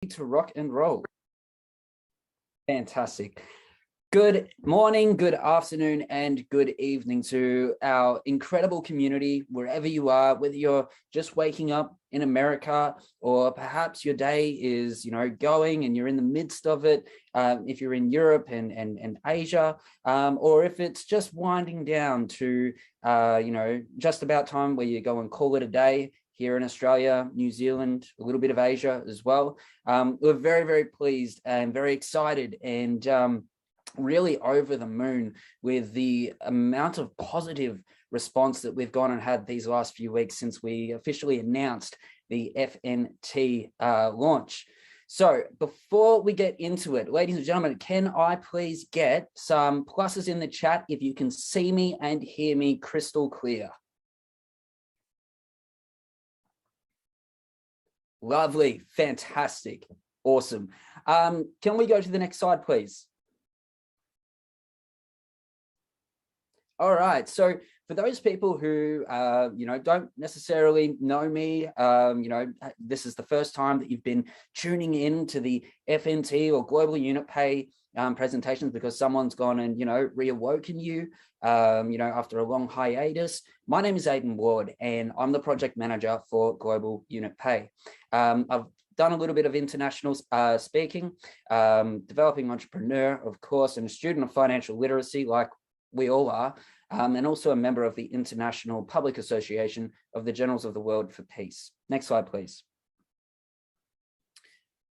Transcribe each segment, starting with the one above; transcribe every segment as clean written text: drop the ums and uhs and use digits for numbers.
To rock and roll. Fantastic. Good morning, good afternoon, and good evening to our incredible community, wherever you are, whether you're just waking up in America, or perhaps your day is, going and you're in the midst of it. If you're in Europe and Asia, or if it's just winding down to, just about time where you go and call it a day. Here in Australia, New Zealand, a little bit of Asia as well. We're very, very pleased and very excited and really over the moon with the amount of positive response that we've gone and had these last few weeks since we officially announced the FNT launch. So before we get into it, ladies and gentlemen, can I please get some pluses in the chat if you can see me and hear me crystal clear? Lovely, fantastic, awesome. Can we go to the next slide, please? All right, so for those people who, don't necessarily know me, this is the first time that you've been tuning in to the FNT or Global Unit Pay presentations because someone's gone and, reawoken you, after a long hiatus. My name is Aidan Ward, and I'm the project manager for Global Unit Pay. I've done a little bit of international speaking, developing entrepreneur, of course, and a student of financial literacy, like we all are, and also a member of the International Public Association of the Generals of the World for Peace. Next slide, please.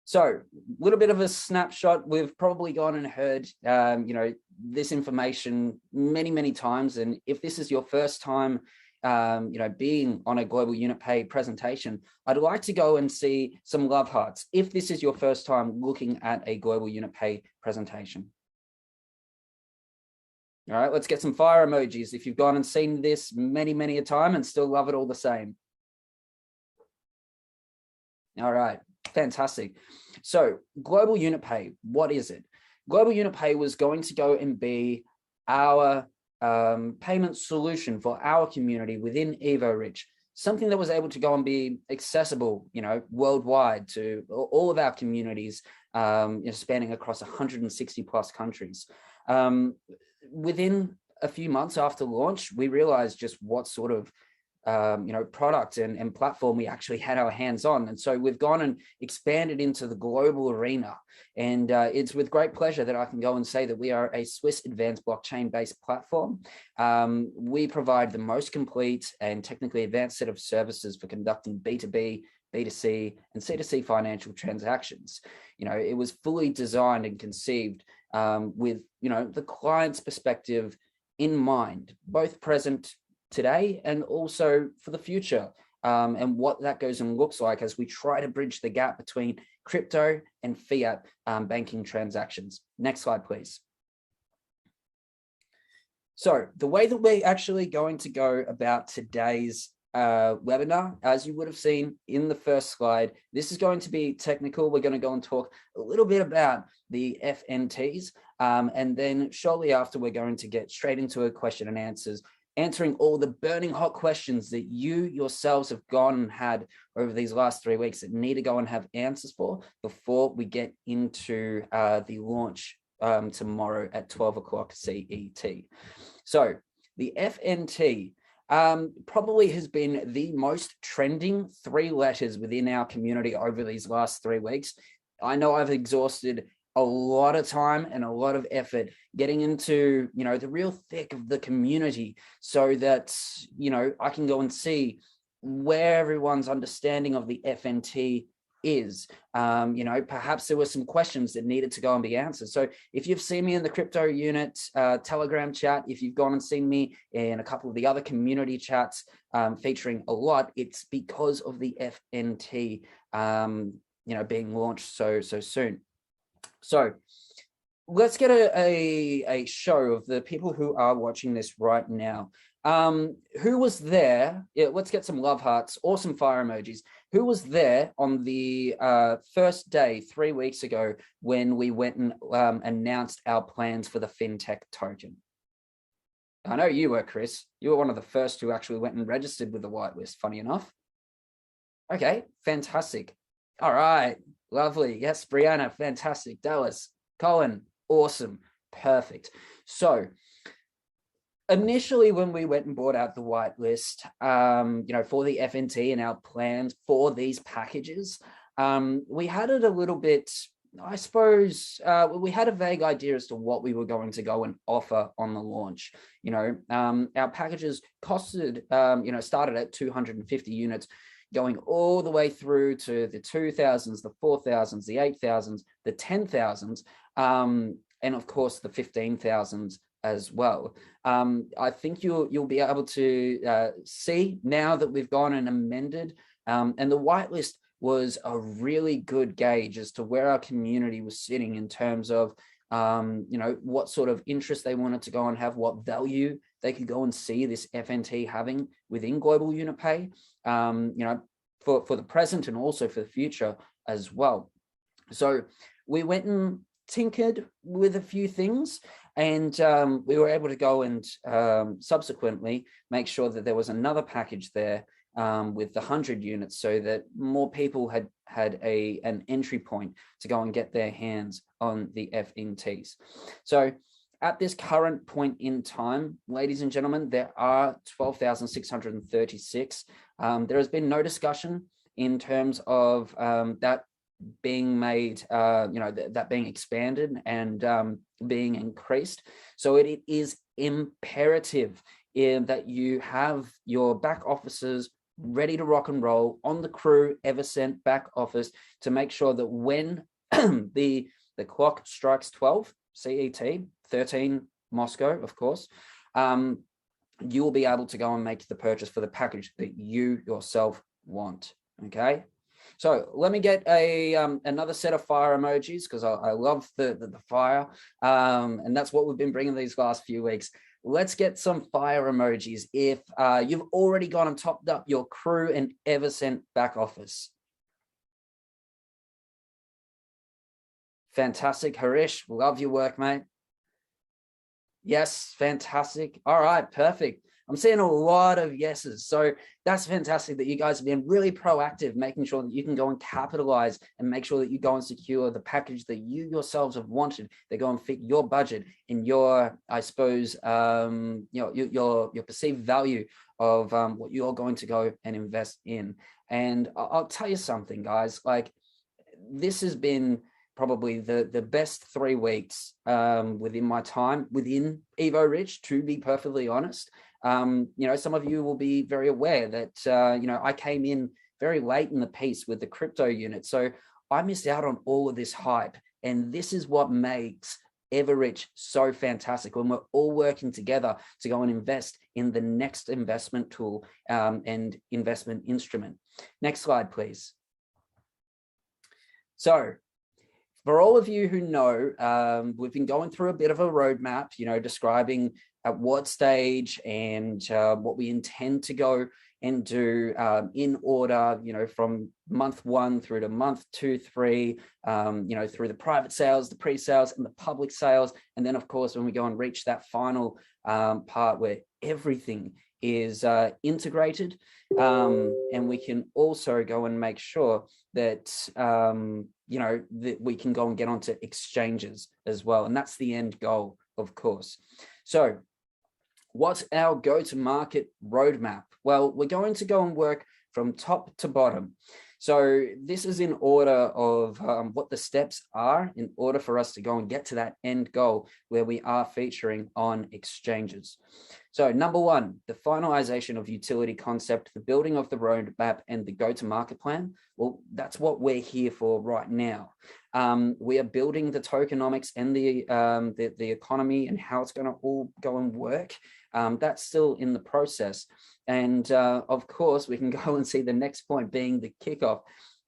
So a little bit of a snapshot. We've probably gone and heard, this information many, many times. And if this is your first time, being on a Global Unit Pay presentation, I'd like to go and see some love hearts if this is your first time looking at a Global Unit Pay presentation. All right, let's get some fire emojis if you've gone and seen this many, many a time and still love it all the same. All right, fantastic. So Global Unit Pay, what is it? Global Unit Pay was going to go and be our payment solution for our community within Evorich, something that was able to go and be accessible, worldwide to all of our communities, spanning across 160 plus countries. Within a few months after launch, we realized just what sort of product and platform we actually had our hands on. And so we've gone and expanded into the global arena. And it's with great pleasure that I can go and say that we are a Swiss advanced blockchain-based platform. We provide the most complete and technically advanced set of services for conducting B2B, B2C, and C2C financial transactions. It was fully designed and conceived with, the client's perspective in mind, both present today and also for the future, and what that goes and looks like as we try to bridge the gap between crypto and fiat banking transactions. Next slide, please. So the way that we're actually going to go about today's webinar, as you would have seen in the first slide, this is going to be technical. We're going to go and talk a little bit about the FNTs, and then shortly after, we're going to get straight into a question and answers, answering all the burning hot questions that you yourselves have gone and had over these last 3 weeks that need to go and have answers for before we get into the launch tomorrow at 12 o'clock CET. So the FNT probably has been the most trending 3 letters within our community over these last 3 weeks. I know I've exhausted a lot of time and a lot of effort getting into, the real thick of the community so that, I can go and see where everyone's understanding of the FNT is. Perhaps there were some questions that needed to go and be answered. So if you've seen me in the crypto unit Telegram chat, if you've gone and seen me in a couple of the other community chats featuring a lot, it's because of the FNT, being launched so soon. So let's get a show of the people who are watching this right now. Who was there? Yeah, let's get some love hearts, awesome fire emojis. Who was there on the first day 3 weeks ago when we went and announced our plans for the FinTech token? I know you were, Chris. You were one of the first who actually went and registered with the whitelist, funny enough. Okay, fantastic. All right, Lovely. Yes, Brianna, fantastic. Dallas, Colin, awesome. Perfect. So initially, when we went and bought out the whitelist, for the FNT and our plans for these packages, we had it a little bit, I suppose, we had a vague idea as to what we were going to go and offer on the launch. Our packages costed, started at 250 units, going all the way through to the 2000s, the 4000s, the 8000s, the 10,000s, and of course the 15,000s as well. I think you'll be able to see now that we've gone and amended, and the whitelist was a really good gauge as to where our community was sitting in terms of what sort of interest they wanted to go and have, what value they could go and see this FNT having within Global Unit Pay, for the present and also for the future as well. So we went and tinkered with a few things, and we were able to go and subsequently make sure that there was another package there with the 100 units, so that more people had an entry point to go and get their hands on the FNTs. So at this current point in time, ladies and gentlemen, there are 12,636. There has been no discussion in terms of that being made, that being expanded and being increased. So it is imperative that you have your back offices ready to rock and roll on the Crew Evercent back office to make sure that when the clock strikes 12 CET, 13 Moscow, of course, you will be able to go and make the purchase for the package that you yourself want. Okay. So let me get another set of fire emojis, because I love the fire, and that's what we've been bringing these last few weeks. Let's get some fire emojis if you've already gone and topped up your Crew and Evercent back office. Fantastic. Harish, love your work, mate. Yes, fantastic. All right, perfect. I'm seeing a lot of yeses. So that's fantastic that you guys have been really proactive, making sure that you can go and capitalize and make sure that you go and secure the package that you yourselves have wanted. They go and fit your budget and your, I suppose, your perceived value of what you're going to go and invest in. And I'll tell you something, guys, like this has been probably the best 3 weeks within my time within Evorich, to be perfectly honest. Some of you will be very aware that, I came in very late in the piece with the crypto unit. So I missed out on all of this hype. And this is what makes Evorich so fantastic, when we're all working together to go and invest in the next investment tool and investment instrument. Next slide, please. So for all of you who know, we've been going through a bit of a roadmap, describing at what stage and what we intend to go and do in order, from month 1 through to month 2, 3, through the private sales, the pre-sales and the public sales. And then, of course, when we go and reach that final part where everything is integrated, and we can also go and make sure that, that we can go and get onto exchanges as well. And that's the end goal, of course. So what's our go-to-market roadmap? Well, we're going to go and work from top to bottom. So this is in order of what the steps are in order for us to go and get to that end goal where we are featuring on exchanges. So number 1, the finalization of utility concept, the building of the roadmap and the go-to-market plan. Well, that's what we're here for right now. We are building the tokenomics and the economy and how it's going to all go and work. That's still in the process. And of course, we can go and see the next point being the kickoff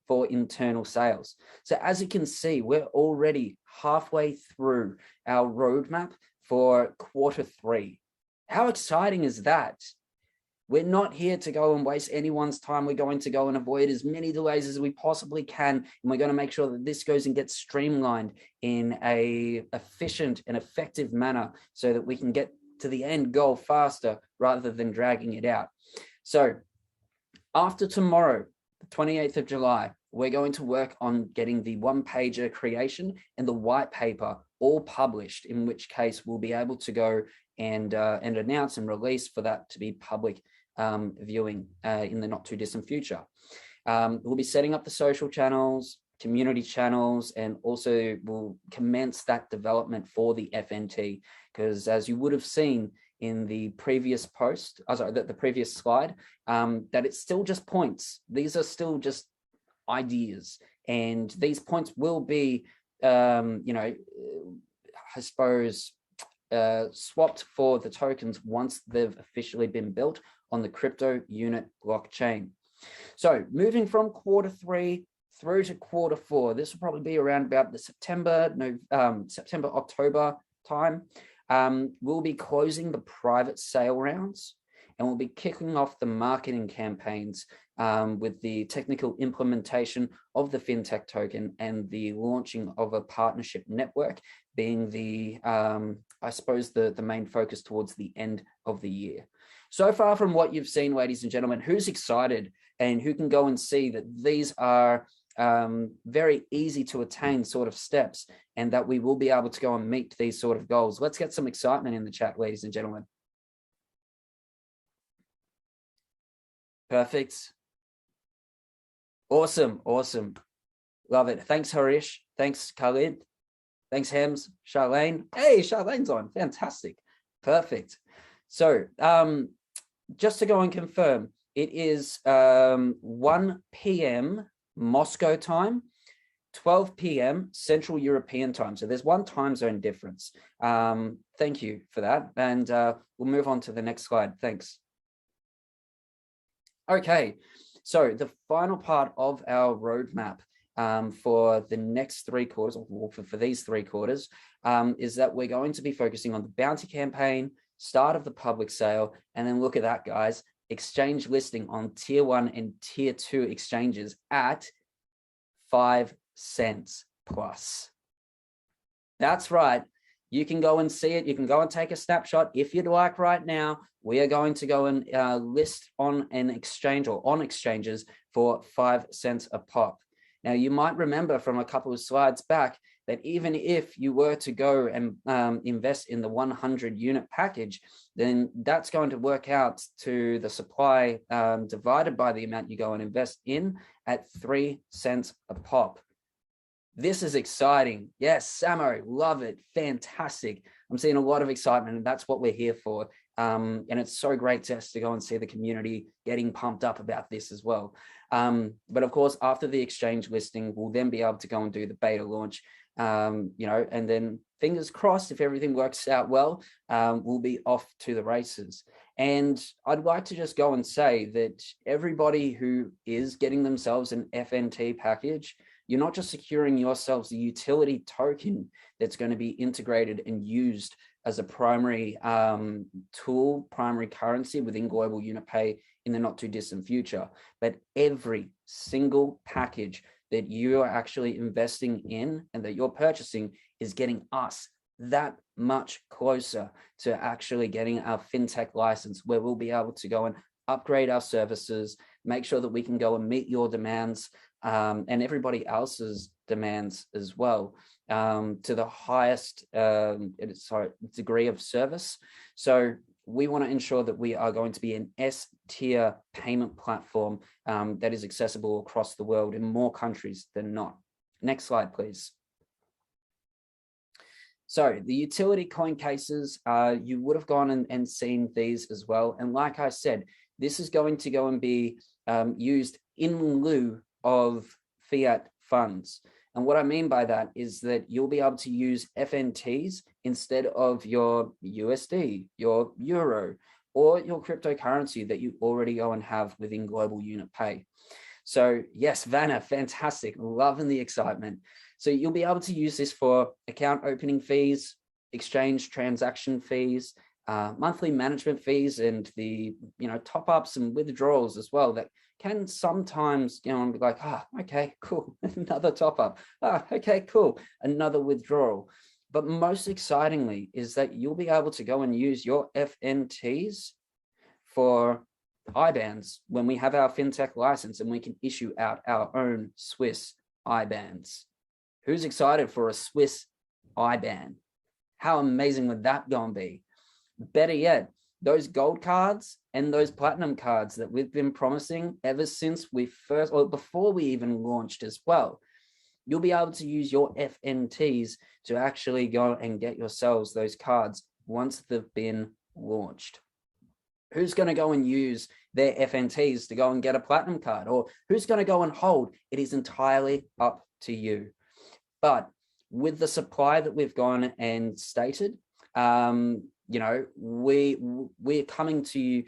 for internal sales. So as you can see, we're already halfway through our roadmap for Q3. How exciting is that? We're not here to go and waste anyone's time. We're going to go and avoid as many delays as we possibly can. And we're going to make sure that this goes and gets streamlined in an efficient and effective manner so that we can get to the end goal faster rather than dragging it out. So after tomorrow, the 28th of July, we're going to work on getting the one-pager creation and the white paper all published, in which case we'll be able to go and announce and release for that to be public viewing in the not too distant future. We'll be setting up the social channels, community channels, and also we'll commence that development for the FNT, because as you would have seen in the previous post, the previous slide, that it's still just points. These are still just ideas, and these points will be, you know, I suppose, swapped for the tokens once they've officially been built on the crypto unit blockchain. So moving from Q3 through to Q4, this will probably be around about the September, October time. We'll be closing the private sale rounds, and we'll be kicking off the marketing campaigns with the technical implementation of the FinTech token and the launching of a partnership network being the, I suppose, the main focus towards the end of the year. So far from what you've seen, ladies and gentlemen, who's excited and who can go and see that these are very easy to attain sort of steps, and that we will be able to go and meet these sort of goals? Let's get some excitement in the chat, ladies and gentlemen. Perfect. Awesome. Awesome. Love it. Thanks, Harish. Thanks, Khalid. Thanks, Hems. Charlene. Hey, Charlene's on. Fantastic. Perfect. So just to go and confirm, it is 1 p.m. Moscow time, 12 p.m. Central European time. So there's one time zone difference. Thank you for that. And we'll move on to the next slide. Thanks. Okay, so the final part of our roadmap for the next 3 quarters, or for these 3 quarters, is that we're going to be focusing on the bounty campaign, start of the public sale, and then look at that, guys, exchange listing on tier 1 and tier 2 exchanges at 5 cents plus. That's right. You can go and see it. You can go and take a snapshot if you'd like right now. We are going to go and list on an exchange or on exchanges for 5 cents a pop. Now, you might remember from a couple of slides back that even if you were to go and invest in the 100 unit package, then that's going to work out to the supply divided by the amount you go and invest in at 3 cents a pop. This is exciting. Yes, Samo, love it. Fantastic. I'm seeing a lot of excitement, and that's what we're here for. And it's so great just to go and see the community getting pumped up about this as well. But of course, after the exchange listing, we'll then be able to go and do the beta launch, you know, and then fingers crossed, if everything works out well, we'll be off to the races. And I'd like to just go and say that everybody who is getting themselves an FNT package, you're not just securing yourselves the utility token that's going to be integrated and used as a primary tool, primary currency within Global Unit Pay in the not too distant future, but every single package that you are actually investing in and that you're purchasing is getting us that much closer to actually getting our FinTech license, where we'll be able to go and upgrade our services, make sure that we can go and meet your demands and everybody else's demands as well, to the highest degree of service. So we want to ensure that we are going to be an S-tier payment platform that is accessible across the world in more countries than not. Next slide, please. So the utility coin cases, you would have gone and seen these as well. And like I said, this is going to go and be used in lieu of fiat funds. And what I mean by that is that you'll be able to use FNTs instead of your USD, your Euro, or your cryptocurrency that you already go and have within Global Unit Pay. So yes, Vanna, fantastic, loving the excitement. So you'll be able to use this for account opening fees, exchange transaction fees, monthly management fees, and the top ups and withdrawals as well. That can sometimes be like, okay, cool, another top up. Okay, cool, another withdrawal. But most excitingly is that you'll be able to go and use your FNTs for IBANs when we have our fintech license and we can issue out our own Swiss IBANs. Who's excited for a Swiss IBAN? How amazing would that go and be? Better yet, those gold cards and those platinum cards that we've been promising ever since we first, or before we even launched as well. You'll be able to use your FNTs to actually go and get yourselves those cards once they've been launched. Who's going to go and use their FNTs to go and get a platinum card, or who's going to go and hold? It is entirely up to you. But with the supply that we've gone and stated, you know, we're coming to you,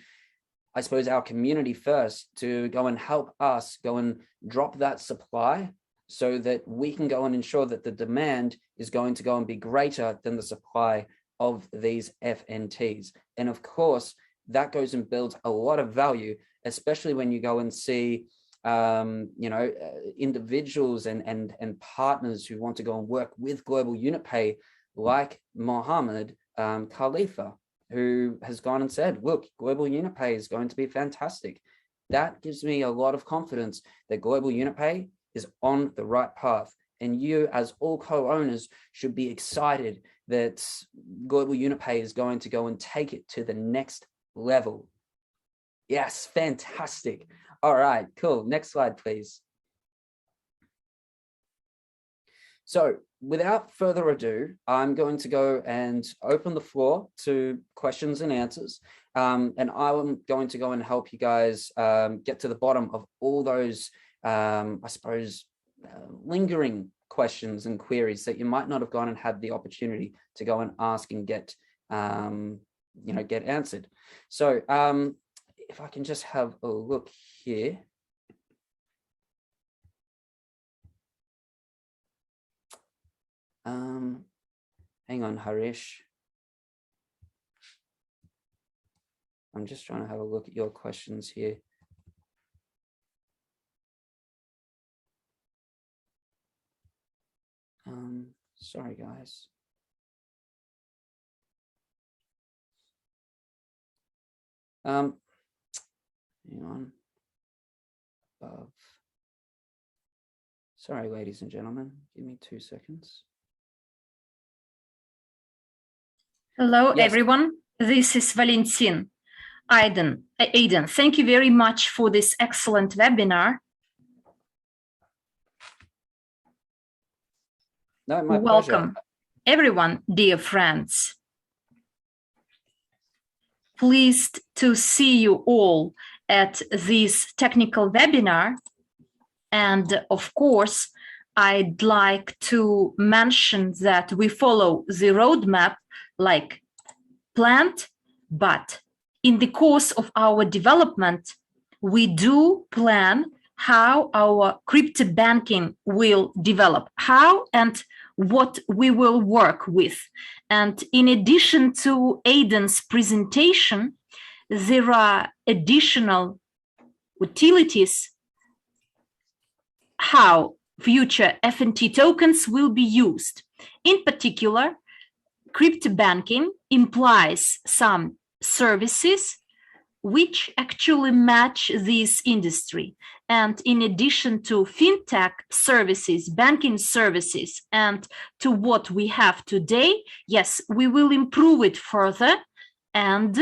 I suppose, our community first to go and help us go and drop that supply so that we can go and ensure that the demand is going to go and be greater than the supply of these FNTs. And of course, that goes and builds a lot of value, especially when you go and see you know, individuals and partners who want to go and work with Global Unit Pay, like Mohammed Khalifa, who has gone and said, look, Global Unit Pay is going to be fantastic. That gives me a lot of confidence that Global Unit Pay is on the right path. And you, as all co-owners, should be excited that Global Unit Pay is going to go and take it to the next level. Yes, fantastic. All right, cool. Next slide, please. So without further ado, I'm going to go and open the floor to questions and answers. And I'm going to go and help you guys get to the bottom of all those, I suppose, lingering questions and queries that you might not have gone and had the opportunity to go and ask and get, you know, get answered. So if I can just have a look here. Hang on, Harish. I'm just trying to have a look at your questions here. Sorry, guys. Hang on. Sorry, ladies and gentlemen, give me 2 seconds. Hello, yes. everyone. This is Valentin. Aidan, thank you very much for this excellent webinar. No, my Welcome, pleasure. Everyone, dear friends. Pleased to see you all at this technical webinar. And of course, I'd like to mention that we follow the roadmap like planned, but in the course of our development, we do plan how our crypto banking will develop, how and what we will work with. And in addition to Aidan's presentation, there are additional utilities how future FNT tokens will be used. In particular, crypto banking implies some services which actually match this industry. And in addition to fintech services, banking services, and to what we have today, yes, we will improve it further and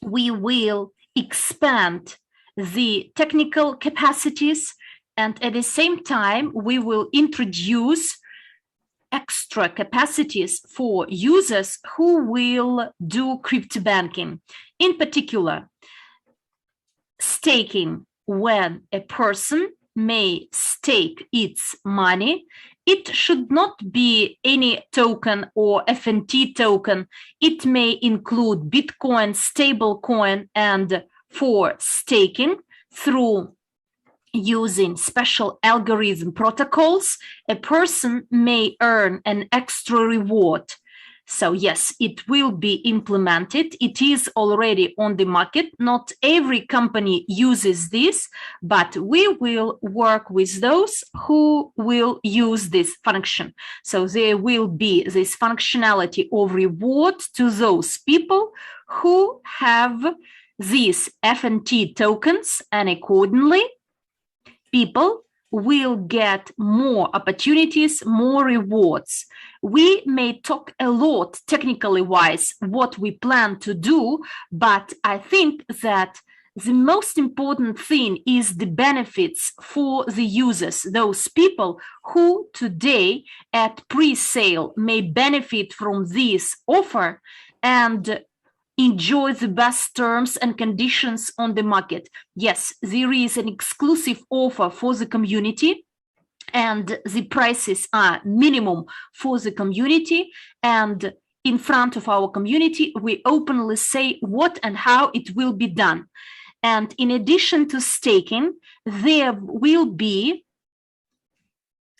we will expand the technical capacities, and at the same time, we will introduce extra capacities for users who will do crypto banking. In particular, staking, when a person may stake its money, it should not be any token or FNT token. It may include Bitcoin, stablecoin, and for staking through using special algorithm protocols, a person may earn an extra reward. So yes, it will be implemented. It is already on the market. Not every company uses this, but we will work with those who will use this function. So there will be this functionality of reward to those people who have these FNT tokens, and accordingly, people will get more opportunities, more rewards. We may talk a lot technically wise what we plan to do, but I think that the most important thing is the benefits for the users, those people who today at pre-sale may benefit from this offer and enjoy the best terms and conditions on the market. Yes, there is an exclusive offer for the community, and the prices are minimum for the community, and in front of our community, we openly say what and how it will be done. And in addition to staking, there will be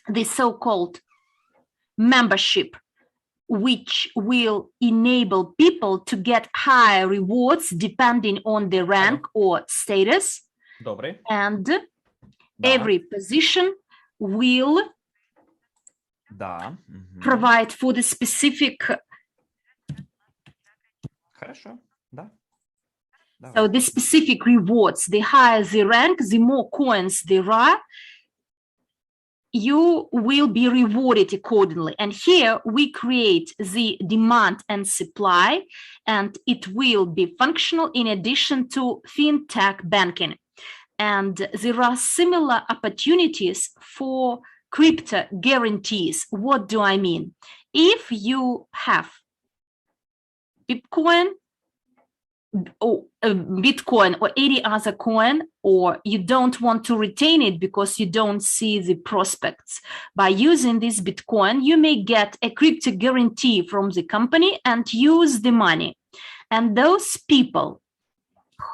the so-called membership, which will enable people to get higher rewards depending on their rank or status. Добре. And Да. every position will Да. provide for the specific. Хорошо. Да. So the specific rewards, the higher the rank, the more coins there are, you will be rewarded accordingly. And here we create the demand and supply, and it will be functional in addition to fintech banking. And there are similar opportunities for crypto guarantees. What do I mean? If you have Bitcoin or any other coin, or you don't want to retain it because you don't see the prospects, by using this Bitcoin, you may get a crypto guarantee from the company and use the money. And those people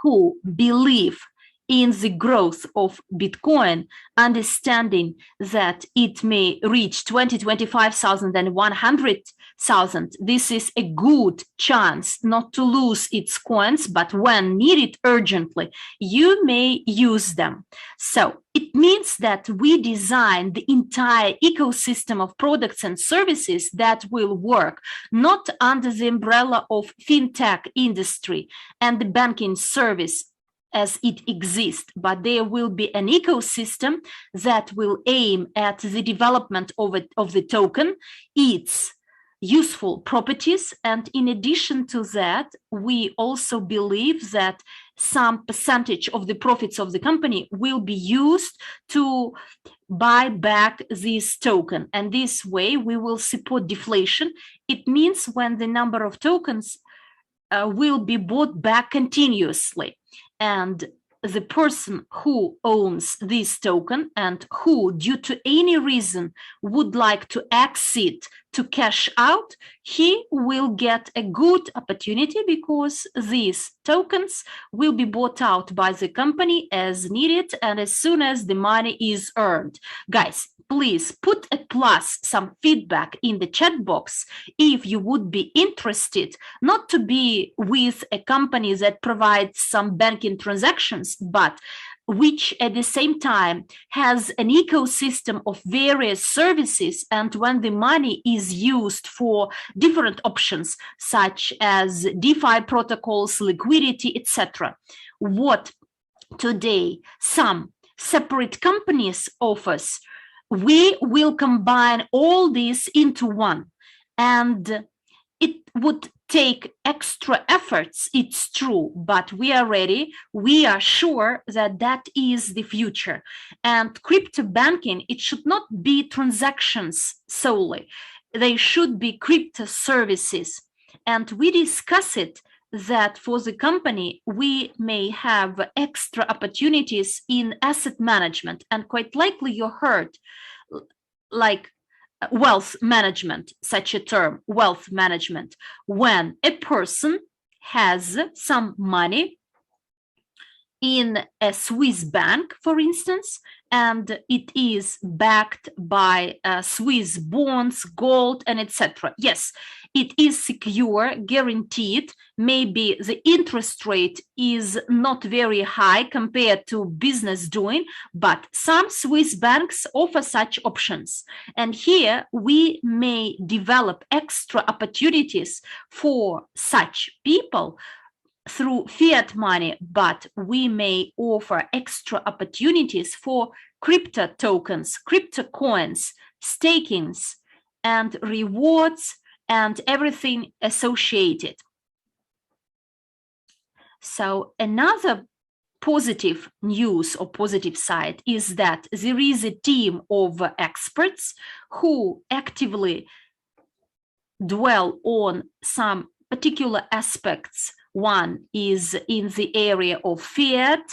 who believe in the growth of Bitcoin, understanding that it may reach 20, 25,000 and 100,000. This is a good chance not to lose its coins, but when needed urgently, you may use them. So it means that we design the entire ecosystem of products and services that will work not under the umbrella of fintech industry and the banking service as it exists, but there will be an ecosystem that will aim at the development of the token, its useful properties, and in addition to that, we also believe that some percentage of the profits of the company will be used to buy back this token, and this way we will support deflation. It means when the number of tokens will be bought back continuously. And the person who owns this token and who, due to any reason, would like to exit to cash out, he will get a good opportunity because these tokens will be bought out by the company as needed and as soon as the money is earned. Guys, please put a plus, some feedback in the chat box if you would be interested not to be with a company that provides some banking transactions, but which at the same time has an ecosystem of various services, and when the money is used for different options such as DeFi protocols, liquidity, etc. What today some separate companies offers, we will combine all this into one, and it would take extra efforts, it's true, but we are ready. We are sure that that is the future. And crypto banking, it should not be transactions solely. They should be crypto services. And we discuss it that for the company, we may have extra opportunities in asset management. And quite likely you heard like wealth management, such a term, wealth management, when a person has some money in a Swiss bank, for instance, and it is backed by Swiss bonds, gold, and etc. Yes, it is secure, guaranteed. Maybe the interest rate is not very high compared to business doing, but some Swiss banks offer such options. And here we may develop extra opportunities for such people through fiat money, but we may offer extra opportunities for crypto tokens, crypto coins, stakings, and rewards, and everything associated. So another positive news or positive side is that there is a team of experts who actively dwell on some particular aspects. One is in the area of fiat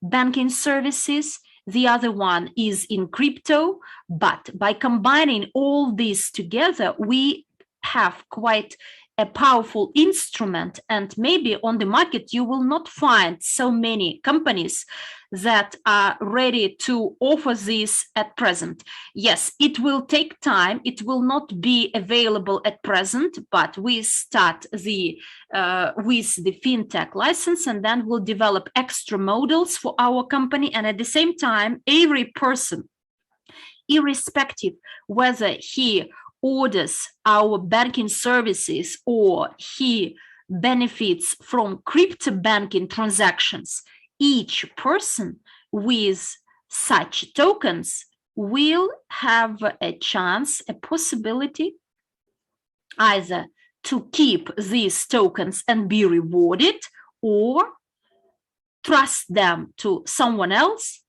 banking services, the other one is in crypto, but by combining all these together, we have quite a powerful instrument, and maybe on the market you will not find so many companies that are ready to offer this at present. Yes, it will take time, it will not be available at present, but we start with the fintech license, and then we'll develop extra models for our company. And at the same time, every person, irrespective whether he orders our banking services or he benefits from crypto banking transactions, each person with such tokens will have a chance, a possibility either to keep these tokens and be rewarded, or trust them to someone else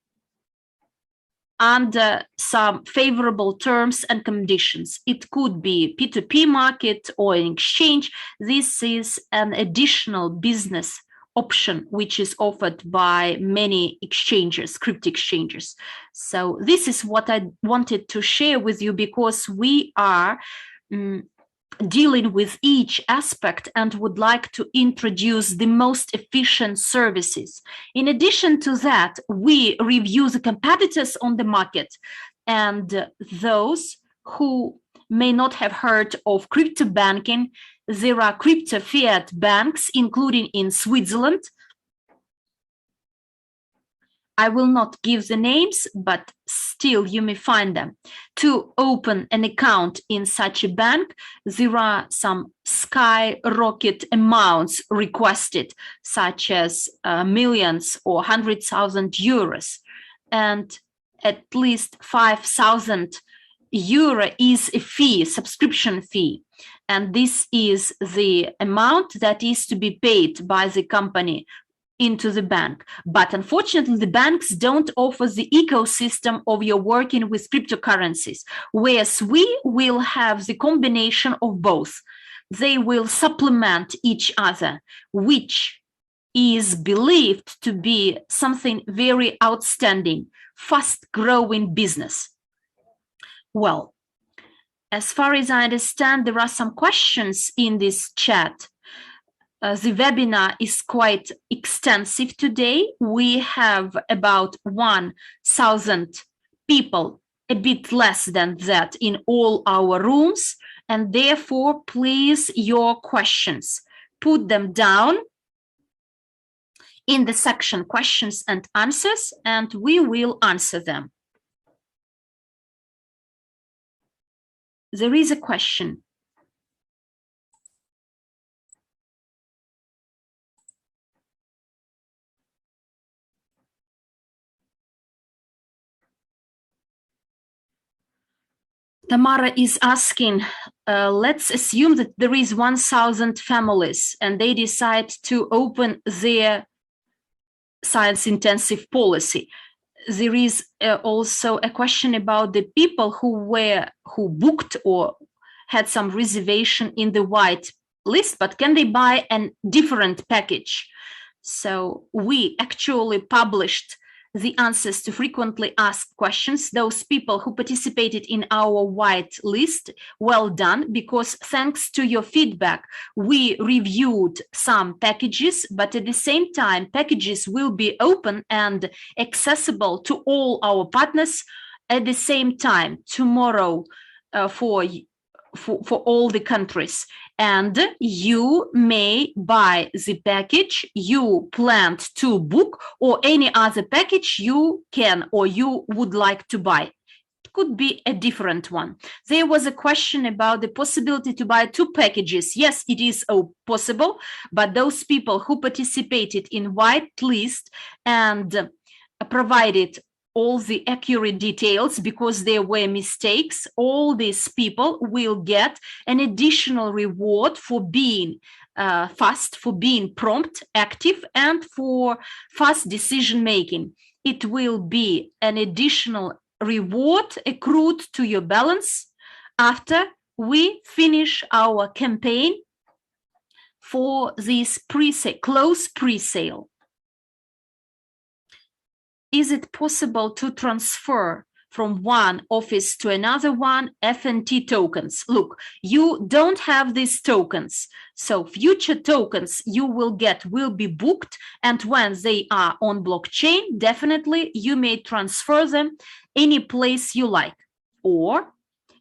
under some favorable terms and conditions. It could be P2P market or an exchange. This is an additional business option which is offered by many exchanges, crypto exchanges. So this is what I wanted to share with you, because we are dealing with each aspect and would like to introduce the most efficient services. In addition to that, we review the competitors on the market, and those who may not have heard of crypto banking, there are crypto fiat banks, including in Switzerland. I will not give the names, but still you may find them. To open an account in such a bank, there are some skyrocket amounts requested, such as millions or 100,000 euros. And at least 5,000 euro is a fee, subscription fee. And this is the amount that is to be paid by the company into the bank. But unfortunately, the banks don't offer the ecosystem of your working with cryptocurrencies, whereas we will have the combination of both. They will supplement each other, which is believed to be something very outstanding, fast-growing business. Well, as far as I understand, there are some questions in this chat. The webinar is quite extensive today. We have about 1,000 people, a bit less than that, in all our rooms. And therefore, please, your questions, put them down in the section questions and answers, and we will answer them. There is a question. Tamara is asking, let's assume that there is 1,000 families and they decide to open their science-intensive policy. There is also a question about the people who booked or had some reservation in the white list, but can they buy a different package? So we actually published the answers to frequently asked questions. Those people who participated in our white list, well done, because thanks to your feedback, we reviewed some packages, but at the same time, packages will be open and accessible to all our partners at the same time tomorrow for all the countries. And you may buy the package you planned to book or any other package you can or you would like to buy. it could be a different one. There was a question about the possibility to buy 2 packages. Yes, it is possible, but those people who participated in whitelist and provided all the accurate details because there were mistakes, all these people will get an additional reward for being fast, for being prompt, active, and for fast decision making. It will be an additional reward accrued to your balance after we finish our campaign for this pre-sale, close pre-sale. Is it possible to transfer from one office to another one FNT tokens? Look, you don't have these tokens, so future tokens you will get will be booked, and when they are on blockchain, definitely you may transfer them any place you like, or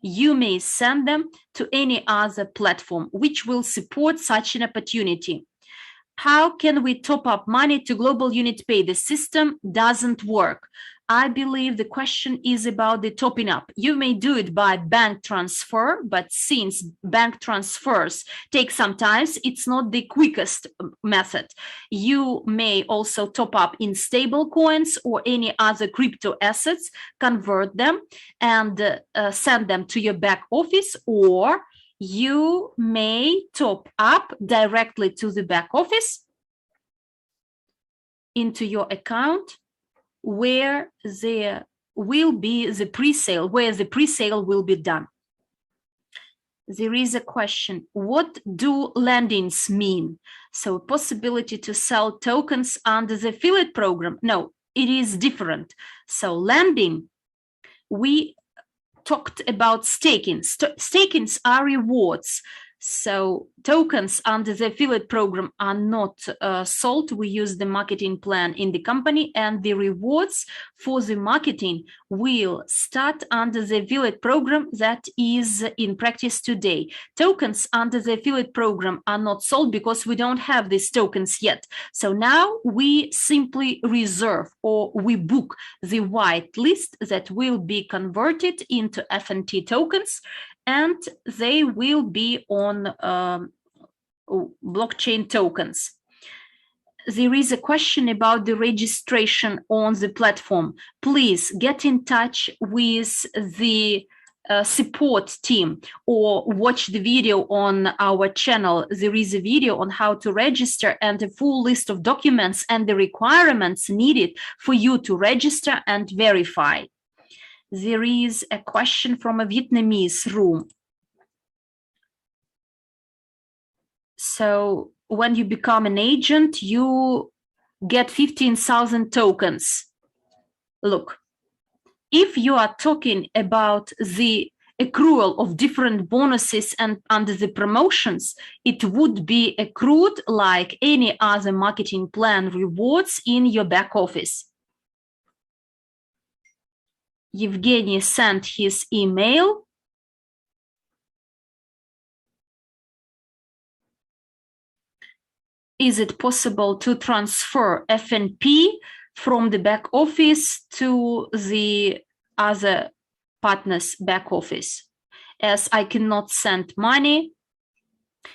you may send them to any other platform which will support such an opportunity. How can we top up money to global unit pay? The system doesn't work. I believe the question is about the topping up. You may do it by bank transfer, but since bank transfers take some time, it's not the quickest method. You may also top up in stable coins or any other crypto assets, convert them and send them to your back office, or you may top up directly to the back office into your account where there will be the pre-sale, where the pre-sale will be done. There is a question, what do landings mean? So possibility to sell tokens under the affiliate program? No, it is different. So landing, we talked about staking. Stakings are rewards. So tokens under the affiliate program are not sold. We use the marketing plan in the company, and the rewards for the marketing will start under the affiliate program that is in practice today. Tokens under the affiliate program are not sold because we don't have these tokens yet. So now we simply reserve, or we book, the white list that will be converted into FNT tokens, and they will be on blockchain tokens. There is a question about the registration on the platform. Please get in touch with the support team or watch the video on our channel. There is a video on how to register and a full list of documents and the requirements needed for you to register and verify. There is a question from a Vietnamese room. So when you become an agent, you get 15,000 tokens. Look, if you are talking about the accrual of different bonuses and under the promotions, it would be accrued like any other marketing plan rewards in your back office. Evgeny sent his email. Is it possible to transfer FNP from the back office to the other partner's back office? As I cannot send money,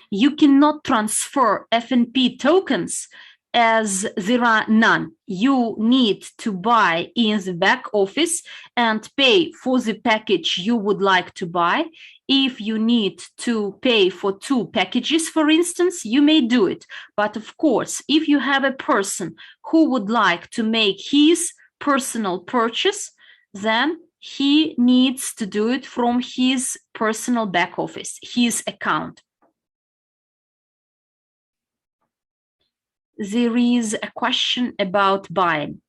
you cannot transfer FNP tokens as there are none. You need to buy in the back office and pay for the package you would like to buy. If you need to pay for 2 packages, for instance, you may do it. But of course, if you have a person who would like to make his personal purchase, then he needs to do it from his personal back office, his account. There is a question about buying.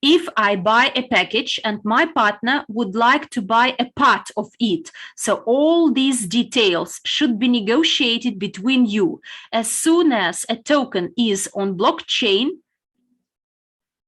If I buy a package and my partner would like to buy a part of it, so all these details should be negotiated between you. As soon as a token is on blockchain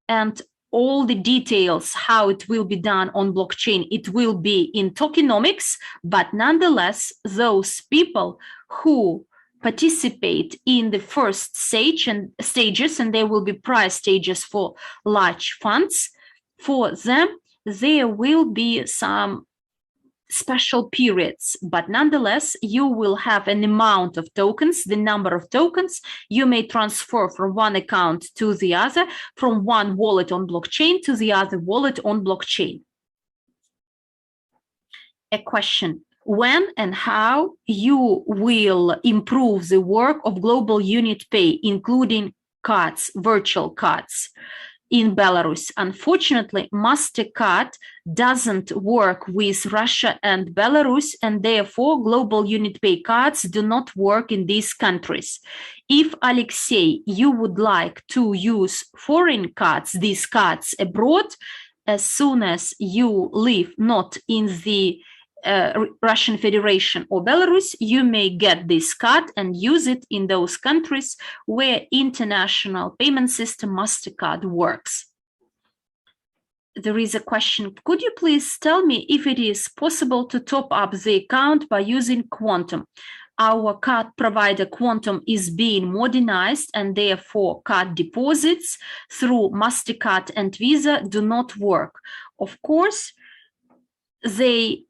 and all the details, how it will be done on blockchain, it will be in tokenomics, but nonetheless, those people who participate in the first stages, and there will be price stages for large funds, For them, there will be some special periods, but nonetheless, you will have an amount of tokens, the number of tokens you may transfer from one account to the other, from one wallet on blockchain to the other wallet on blockchain. A question: when and how you will improve the work of global unit pay, including cards, virtual cards, in Belarus? Unfortunately, MasterCard doesn't work with Russia and Belarus, and therefore global unit pay cards do not work in these countries. If, Alexei, you would like to use foreign cards, these cards abroad, as soon as you live not in the Russian Federation or Belarus, you may get this card and use it in those countries where international payment system MasterCard works. There is a question: could you please tell me if it is possible to top up the account by using Quantum? Our card provider Quantum is being modernized, and therefore card deposits through MasterCard and Visa do not work. Of course, they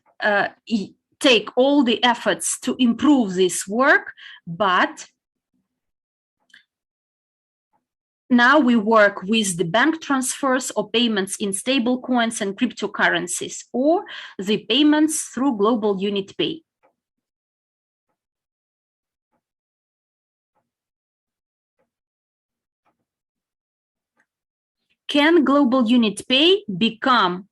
take all the efforts to improve this work, but now we work with the bank transfers or payments in stable coins and cryptocurrencies, or the payments through global unit pay. Can global unit pay become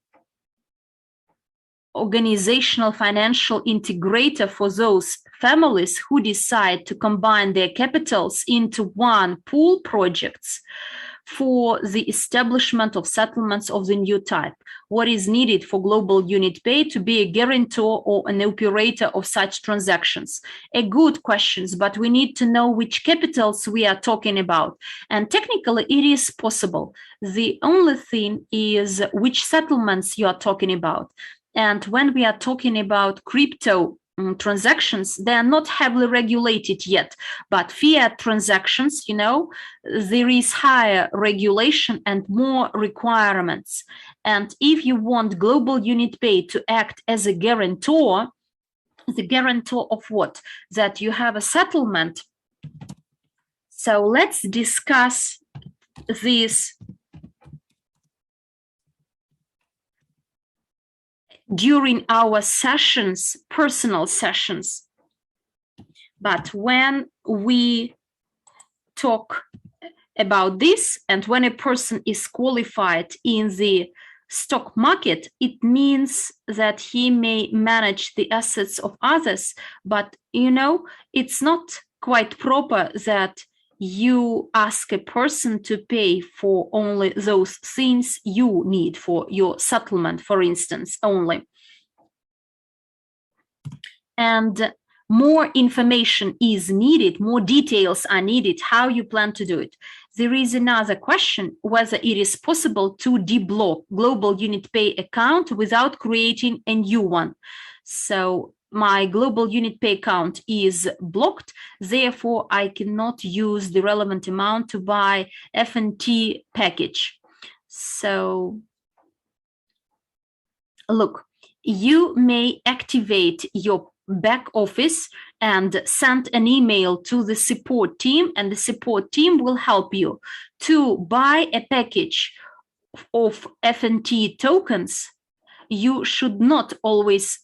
organizational financial integrator for those families who decide to combine their capitals into one pool projects for the establishment of settlements of the new type? What is needed for global unit pay to be a guarantor or an operator of such transactions? A good question, but we need to know which capitals we are talking about. And technically, it is possible. The only thing is which settlements you are talking about. And when we are talking about crypto transactions, they are not heavily regulated yet, but fiat transactions, you know, there is higher regulation and more requirements. And if you want global unit pay to act as a guarantor, the guarantor of what? That you have a settlement. So let's discuss this during our sessions, personal sessions. But when we talk about this, and when a person is qualified in the stock market, it means that he may manage the assets of others. But, you know, it's not quite proper that you ask a person to pay for only those things you need for your settlement, for instance, only. And more information is needed, more details are needed, how you plan to do it. There is another question, whether it is possible to deblock global unit pay account without creating a new one. So my global unit pay account is blocked, therefore I cannot use the relevant amount to buy FNT package. So look, you may activate your back office and send an email to the support team, and the support team will help you to buy a package of FNT tokens. You should not always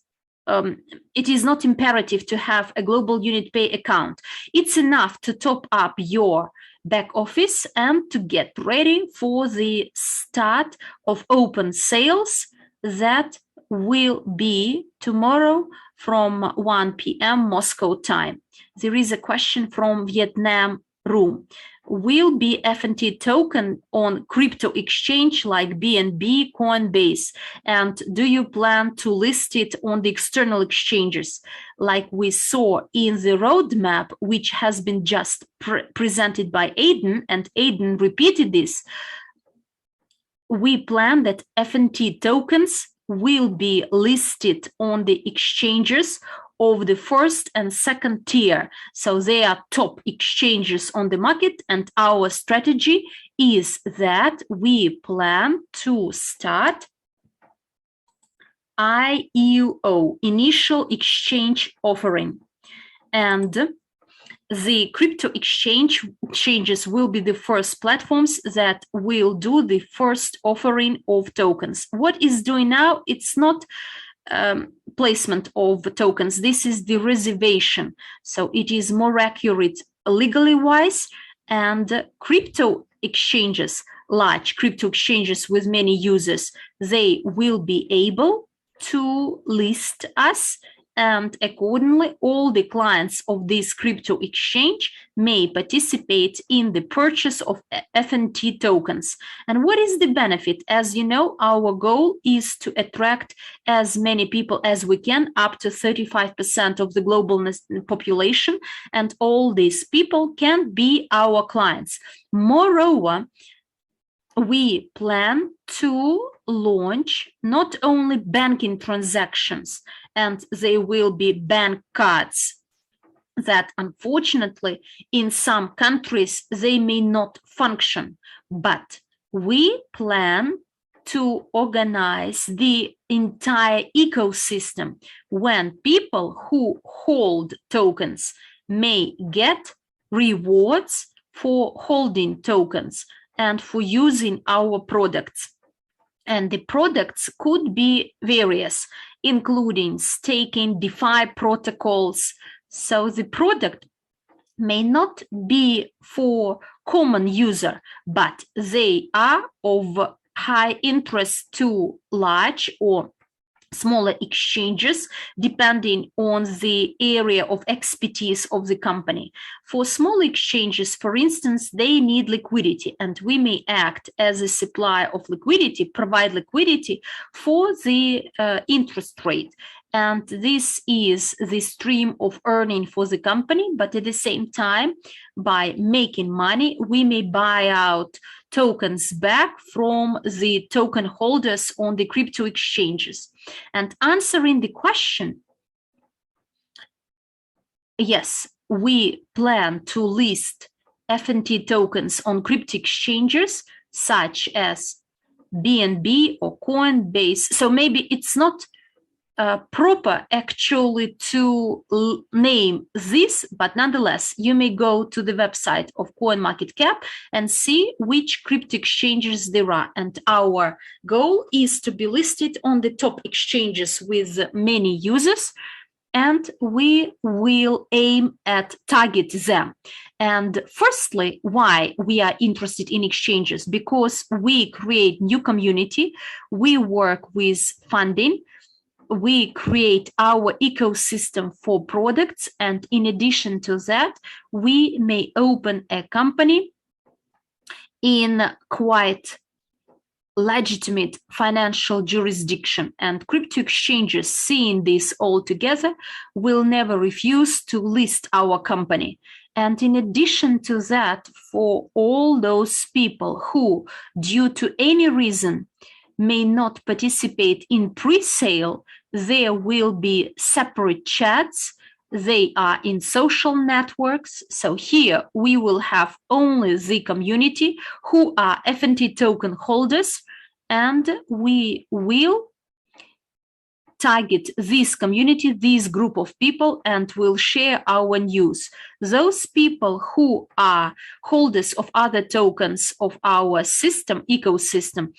it is not imperative to have a global unit pay account. It's enough to top up your back office and to get ready for the start of open sales that will be tomorrow from 1 p.m. Moscow time. There is a question from Vietnam room. Will be FNT token on crypto exchange like BNB, Coinbase? And do you plan to list it on the external exchanges like we saw in the roadmap, which has been just presented by Aidan, and Aidan repeated this? We plan that FNT tokens will be listed on the exchanges of the first and second tier. So they are top exchanges on the market, and our strategy is that we plan to start IEO, Initial Exchange Offering. And the crypto exchanges will be the first platforms that will do the first offering of tokens. What is doing now, it's not placement of tokens. This is the reservation. So it is more accurate legally wise, and crypto exchanges, large crypto exchanges with many users, they will be able to list us, and accordingly all the clients of this crypto exchange may participate in the purchase of FNT tokens. And what is the benefit? As you know, our goal is to attract as many people as we can, up to 35% of the global population, and all these people can be our clients. Moreover, we plan to launch not only banking transactions, and they will be bank cards that unfortunately in some countries they may not function, but we plan to organize the entire ecosystem when people who hold tokens may get rewards for holding tokens and for using our products. And the products could be various, including staking, DeFi protocols. So the product may not be for common user, but they are of high interest to large or smaller exchanges, depending on the area of expertise of the company. For small exchanges, for instance, they need liquidity, and we may act as a supplier of liquidity, provide liquidity for the interest rate. And this is the stream of earning for the company, but at the same time, by making money, we may buy out tokens back from the token holders on the crypto exchanges. And answering the question, yes, we plan to list FNT tokens on crypto exchanges such as BNB or Coinbase. So maybe it's not proper actually to name this, but nonetheless, you may go to the website of CoinMarketCap and see which crypto exchanges there are. And our goal is to be listed on the top exchanges with many users, and we will aim at target them. And firstly, why we are interested in exchanges? Because we create new community, we work with funding, we create our ecosystem for products, and in addition to that, we may open a company in quite legitimate financial jurisdiction, and crypto exchanges, seeing this all together, will never refuse to list our company. And in addition to that, for all those people who, due to any reason, may not participate in pre-sale, there will be separate chats. They are in social networks. So here we will have only the community who are FNT token holders, and we will target this community, this group of people, and will share our news. Those people who are holders of other tokens of our system, ecosystem,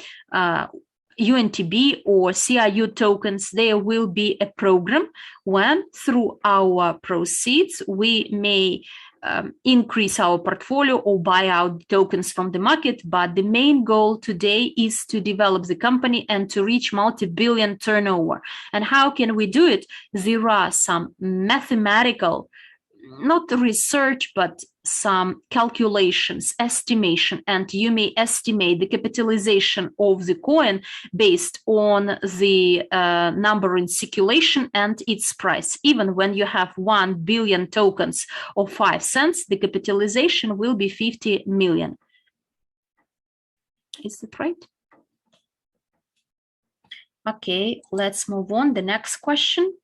UNTB or CRU tokens, there will be a program when through our proceeds we may increase our portfolio or buy out tokens from the market. But the main goal today is to develop the company and to reach multi-billion turnover. And how can we do it? There are some mathematical, not research, but some calculations, estimation, and you may estimate the capitalization of the coin based on the number in circulation and its price. Even when you have 1 billion tokens of 5 cents, the capitalization will be 50 million. Is that right? Okay, let's move on. The next question.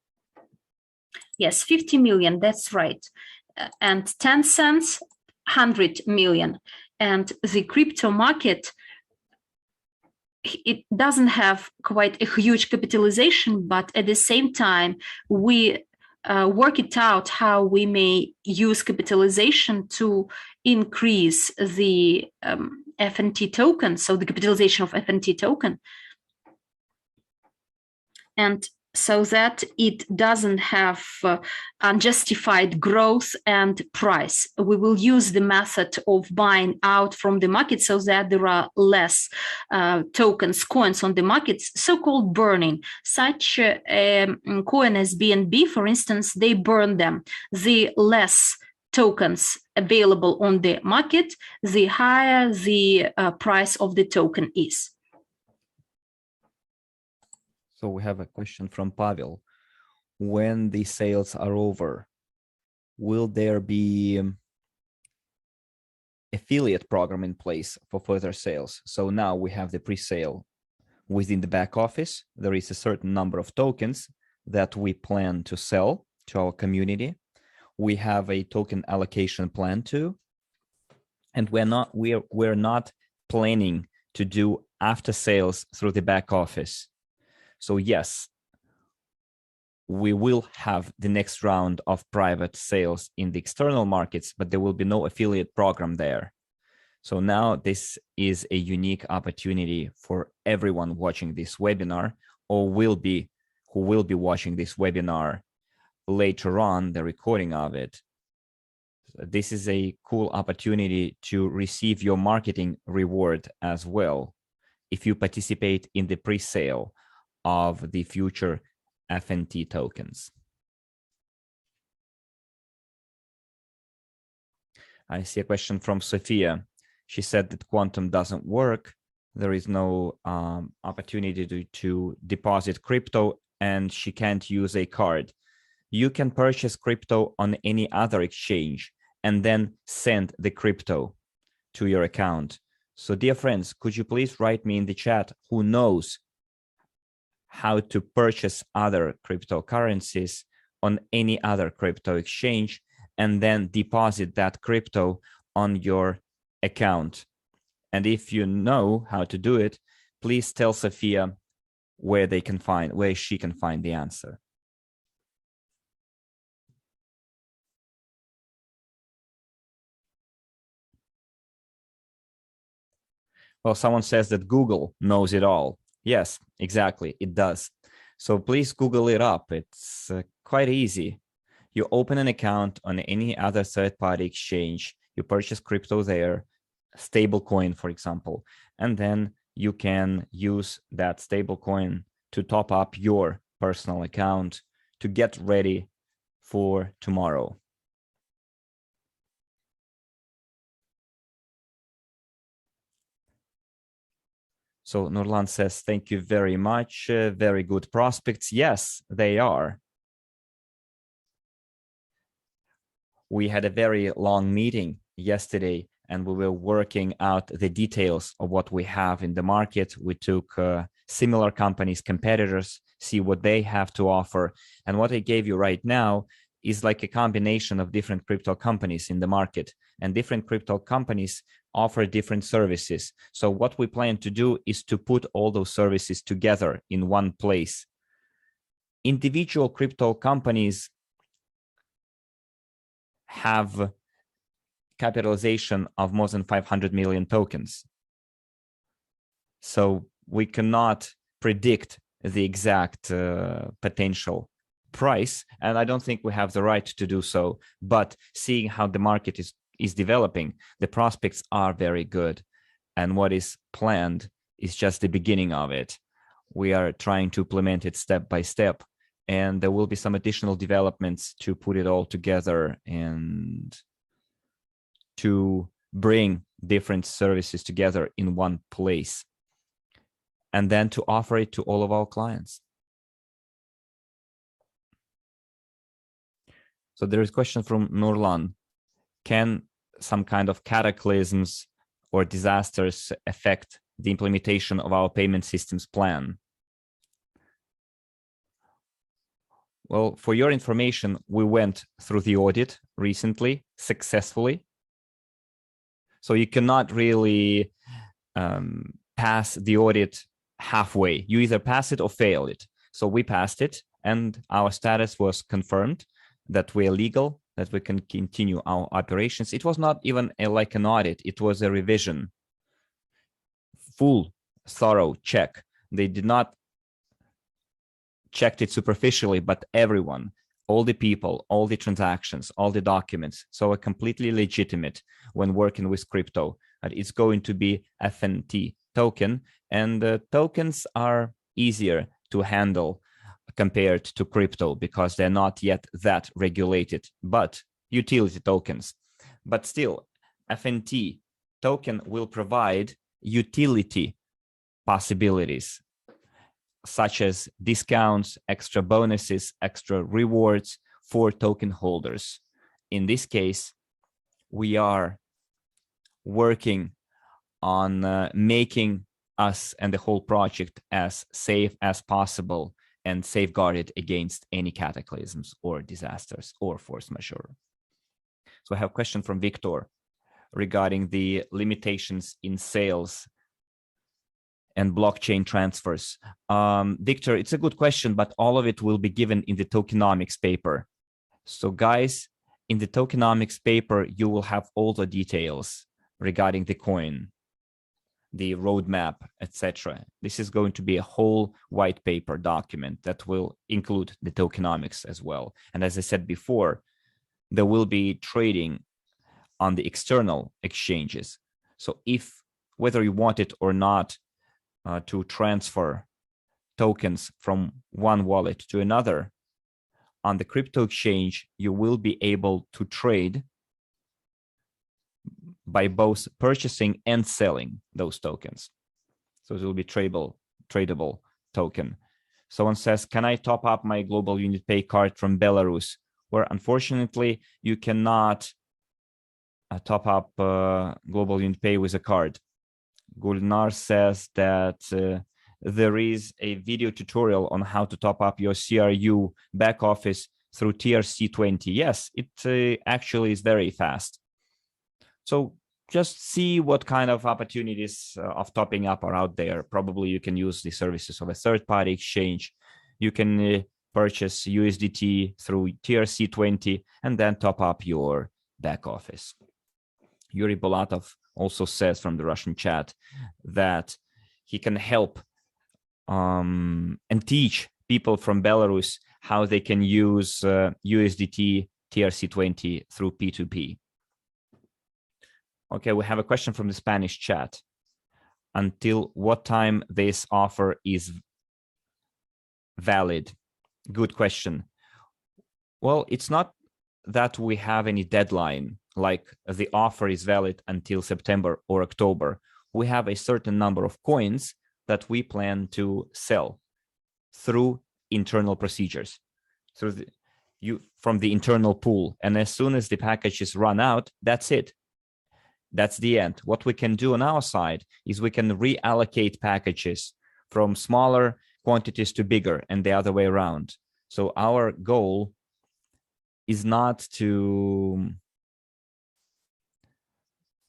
Yes, 50 million, that's right. And 10 cents, 100 million. And the crypto market, it doesn't have quite a huge capitalization, but at the same time, we work it out how we may use capitalization to increase the FNT token, so the capitalization of FNT token, and so that it doesn't have unjustified growth and price. We will use the method of buying out from the market so that there are less tokens, coins on the market, so-called burning. Such coin as BNB, for instance, they burn them. The less tokens available on the market, the higher the price of the token is. So we have a question from Pavel. When the sales are over, will there be affiliate program in place for further sales? So now we have the pre-sale. Within the back office, there is a certain number of tokens that we plan to sell to our community. We have a token allocation plan too. And we're not planning to do after sales through the back office. So yes, we will have the next round of private sales in the external markets, but there will be no affiliate program there. So now this is a unique opportunity for everyone watching this webinar, or who will be watching this webinar later on, the recording of it. This is a cool opportunity to receive your marketing reward as well if you participate in the pre-sale of the future FNT tokens. I see a question from Sophia. She said that Quantum doesn't work. There is no opportunity to deposit crypto, and she can't use a card. You can purchase crypto on any other exchange and then send the crypto to your account. So dear friends, could you please write me in the chat who knows how to purchase other cryptocurrencies on any other crypto exchange and then deposit that crypto on your account. And if you know how to do it, please tell Sophia where she can find the answer. Well, someone says that Google knows it all. Yes, exactly, it does. So please Google it up. It's quite easy. You open an account on any other third-party exchange, you purchase crypto there, stablecoin, for example, and then you can use that stablecoin to top up your personal account to get ready for tomorrow. So Nurlan says, thank you very much. Very good prospects. Yes, they are. We had a very long meeting yesterday, and we were working out the details of what we have in the market. We took similar companies, competitors, see what they have to offer. And what I gave you right now is like a combination of different crypto companies in the market, and different crypto companies offer different services. So what we plan to do is to put all those services together in one place. Individual crypto companies have capitalization of more than 500 million tokens. So we cannot predict the exact potential price, and I don't think we have the right to do so. But seeing how the market is developing, the prospects are very good, and what is planned is just the beginning of it. We are trying to implement it step by step, and there will be some additional developments to put it all together and to bring different services together in one place, and then to offer it to all of our clients. So there is a question from Nurlan. Can some kind of cataclysms or disasters affect the implementation of our payment systems plan? Well, for your information, we went through the audit recently, successfully. So you cannot really pass the audit halfway. You either pass it or fail it. So we passed it, and our status was confirmed that we are legal, that we can continue our operations. It was not even like an audit. It was a revision, full, thorough check. They did not checked it superficially, but everyone, all the people, all the transactions, all the documents, so a completely legitimate when working with crypto. It's going to be FNT token, and tokens are easier to handle compared to crypto because they're not yet that regulated, but utility tokens. But still, FNT token will provide utility possibilities such as discounts, extra bonuses, extra rewards for token holders. In this case, we are working on making us and the whole project as safe as possible and safeguarded against any cataclysms or disasters or force majeure. So I have a question from Victor regarding the limitations in sales and blockchain transfers. Victor, it's a good question, but all of it will be given in the tokenomics paper. So guys, in the tokenomics paper, you will have all the details regarding the coin, the roadmap, etc. This is going to be a whole white paper document that will include the tokenomics as well. And as I said before, there will be trading on the external exchanges. So if, whether you want it or not, to transfer tokens from one wallet to another, on the crypto exchange, you will be able to trade by both purchasing and selling those tokens. So it will be tradable token. Someone says, can I top up my global unit pay card from Belarus? Where unfortunately you cannot top up global unit pay with a card. Gulnar says that there is a video tutorial on how to top up your CRU back office through TRC20. Yes, it actually is very fast. So just see what kind of opportunities of topping up are out there. Probably you can use the services of a third-party exchange. You can purchase USDT through TRC20 and then top up your back office. Yuri Bolatov also says from the Russian chat that he can help and teach people from Belarus how they can use USDT TRC20 through P2P. Okay, we have a question from the Spanish chat. Until what time this offer is valid? Good question. Well, it's not that we have any deadline, like the offer is valid until September or October. We have a certain number of coins that we plan to sell through internal procedures, from the internal pool. And as soon as the packages run out, that's it. That's the end. What we can do on our side is we can reallocate packages from smaller quantities to bigger and the other way around. So our goal is not to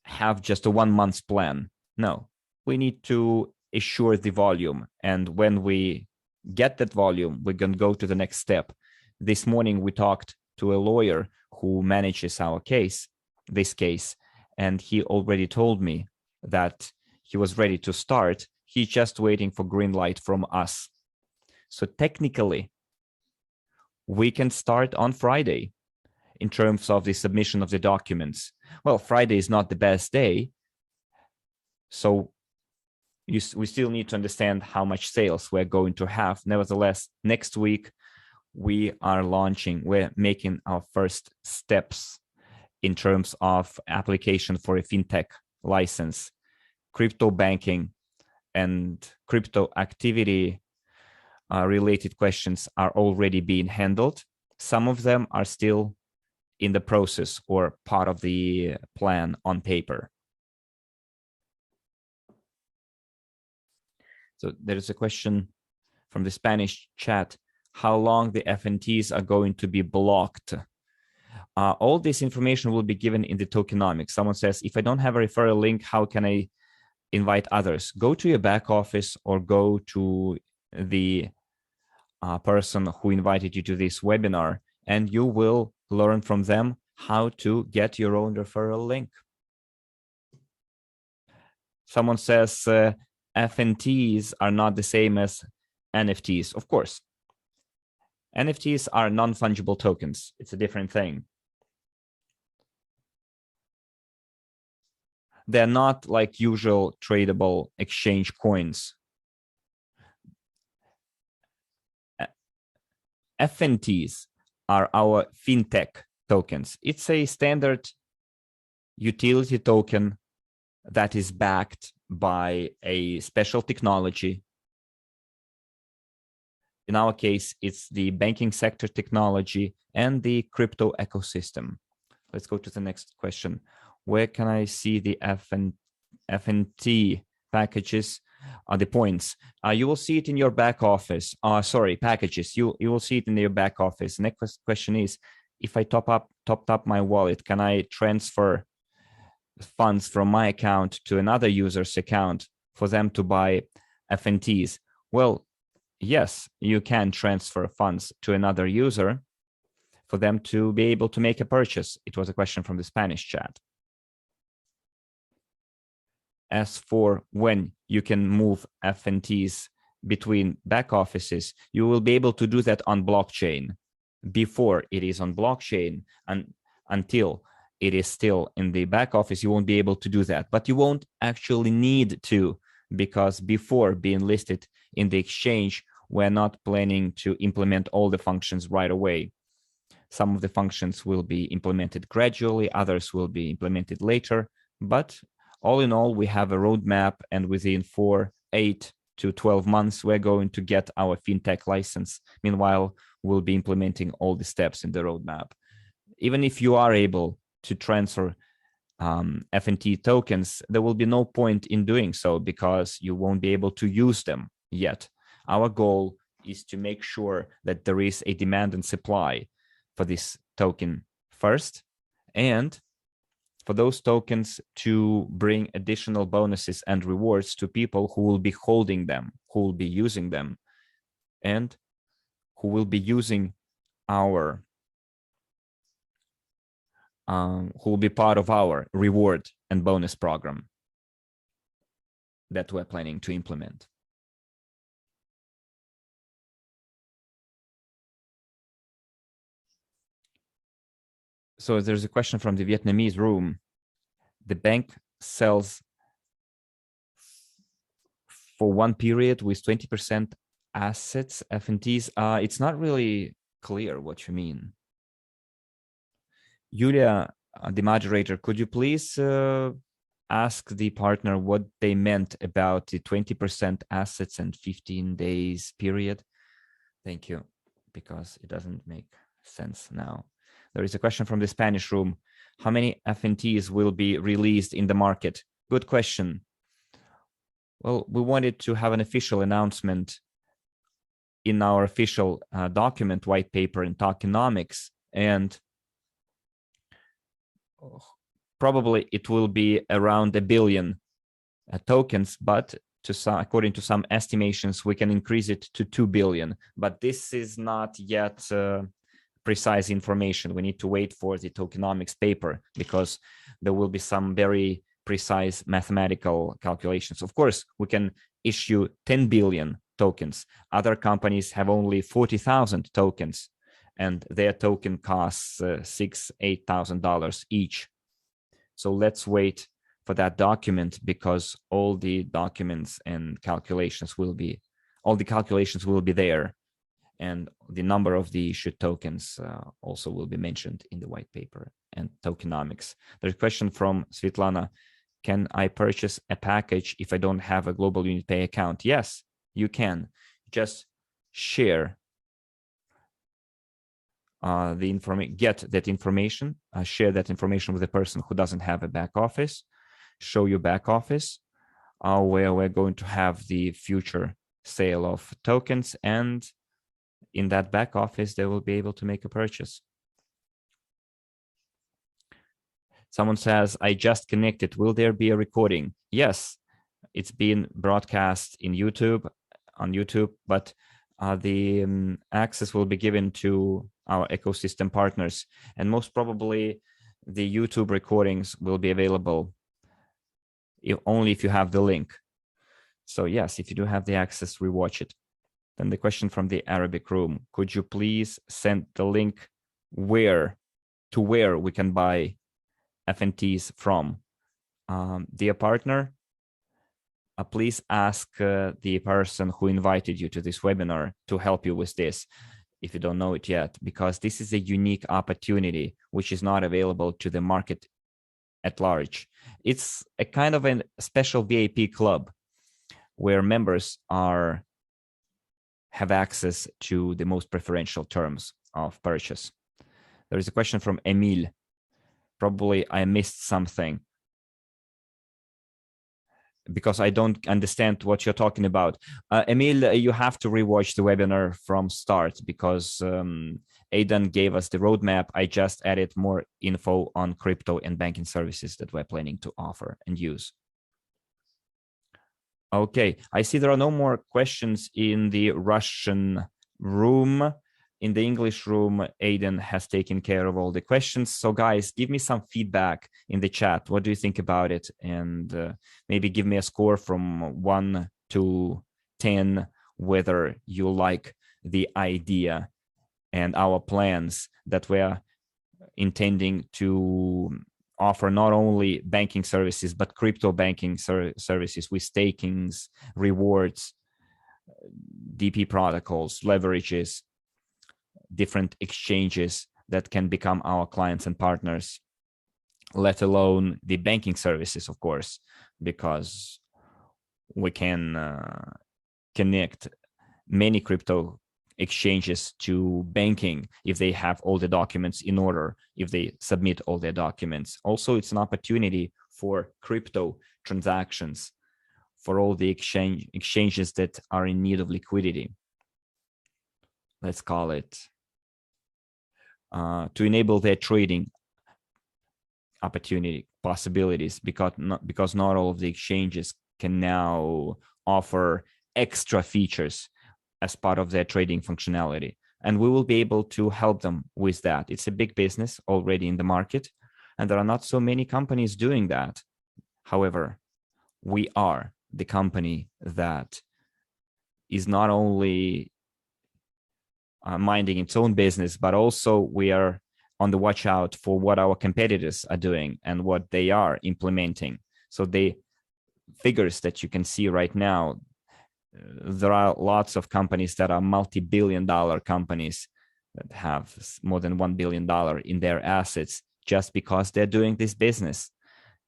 have just a 1 month plan. No, we need to assure the volume. And when we get that volume, we can go to the next step. This morning, we talked to a lawyer who manages this case, and he already told me that he was ready to start. He's just waiting for green light from us. So technically, we can start on Friday in terms of the submission of the documents. Well, Friday is not the best day. So we still need to understand how much sales we're going to have. Nevertheless, next week, we're making our first steps in terms of application for a fintech license. Crypto banking and crypto activity related questions are already being handled. Some of them are still in the process or part of the plan on paper. So there is a question from the Spanish chat, how long the FNTs are going to be blocked? All this information will be given in the tokenomics. Someone says, if I don't have a referral link, how can I invite others? Go to your back office or go to the person who invited you to this webinar, and you will learn from them how to get your own referral link. Someone says FNTs are not the same as NFTs. Of course, NFTs are non-fungible tokens. It's a different thing. They're not like usual tradable exchange coins. FNTs are our fintech tokens. It's a standard utility token that is backed by a special technology. In our case, it's the banking sector technology and the crypto ecosystem. Let's go to the next question. Where can I see the FNT packages? The points. You will see it in your back office. Sorry, packages. You will see it in your back office. Next question is, if I topped up my wallet, can I transfer funds from my account to another user's account for them to buy FNTs? Well, yes, you can transfer funds to another user for them to be able to make a purchase. It was a question from the Spanish chat. As for when you can move FNTs between back offices, you will be able to do that on blockchain. Before it is on blockchain and until it is still in the back office, you won't be able to do that. But you won't actually need to, because before being listed in the exchange, we're not planning to implement all the functions right away. Some of the functions will be implemented gradually, others will be implemented later, but all in all, we have a roadmap, and within 8 to 12 months, we're going to get our fintech license. Meanwhile, we'll be implementing all the steps in the roadmap. Even if you are able to transfer FNT tokens, there will be no point in doing so because you won't be able to use them yet. Our goal is to make sure that there is a demand and supply for this token first, and for those tokens to bring additional bonuses and rewards to people who will be holding them, who will be using them, and who will be using our, who will be part of our reward and bonus program that we're planning to implement. So there's a question from the Vietnamese room. The bank sells for one period with 20% assets, FNTs. It's not really clear what you mean. Yulia, the moderator, could you please ask the partner what they meant about the 20% assets and 15 days period? Thank you, because it doesn't make sense now. There is a question from the Spanish room. How many FNTs will be released in the market? Good question. Well, we wanted to have an official announcement in our official document, white paper and tokenomics, and probably it will be around 1 billion tokens, but according to some estimations, we can increase it to 2 billion. But this is not yet precise information. We need to wait for the tokenomics paper because there will be some very precise mathematical calculations. Of course, we can issue 10 billion tokens. Other companies have only 40,000 tokens, and their token costs $6,000-8,000 each. So let's wait for that document, because all the documents and calculations will be, all the calculations will be there. And the number of the issued tokens also will be mentioned in the white paper and tokenomics. There's a question from Svetlana. Can I purchase a package if I don't have a global unit pay account? Yes, you can. Just share the information, get that information, share that information with the person who doesn't have a back office, show your back office where we're going to have the future sale of tokens, and in that back office, they will be able to make a purchase. Someone says, I just connected. Will there be a recording? Yes, it's been broadcast on YouTube, but the access will be given to our ecosystem partners. And most probably the YouTube recordings will be available only if you have the link. So yes, if you do have the access, rewatch it. Then the question from the Arabic room, could you please send the link where we can buy FNTs from? Dear partner, please ask the person who invited you to this webinar to help you with this, if you don't know it yet, because this is a unique opportunity which is not available to the market at large. It's a kind of a special VIP club where members have access to the most preferential terms of purchase. There is a question from Emil. Probably I missed something because I don't understand what you're talking about. Emil, you have to rewatch the webinar from start because Aidan gave us the roadmap. I just added more info on crypto and banking services that we're planning to offer and use. Okay, I see there are no more questions in the Russian room. In the English room, Aidan has taken care of all the questions. So guys, give me some feedback in the chat. What do you think about it? And maybe give me a score from 1 to 10, whether you like the idea and our plans that we're intending to offer not only banking services, but crypto banking services with stakings, rewards, DP protocols, leverages, different exchanges that can become our clients and partners, let alone the banking services, of course, because we can connect many crypto exchanges to banking if they have all the documents in order, if they submit all their documents. Also, it's an opportunity for crypto transactions for all the exchanges that are in need of liquidity. Let's call it to enable their trading opportunity possibilities, because not all of the exchanges can now offer extra features as part of their trading functionality, and we will be able to help them with that. It's a big business already in the market, and there are not so many companies doing that. However, we are the company that is not only minding its own business, but also we are on the watch out for what our competitors are doing and what they are implementing. So the figures that you can see right now, there are lots of companies that are multi-billion-dollar companies that have more than $1 billion in their assets just because they're doing this business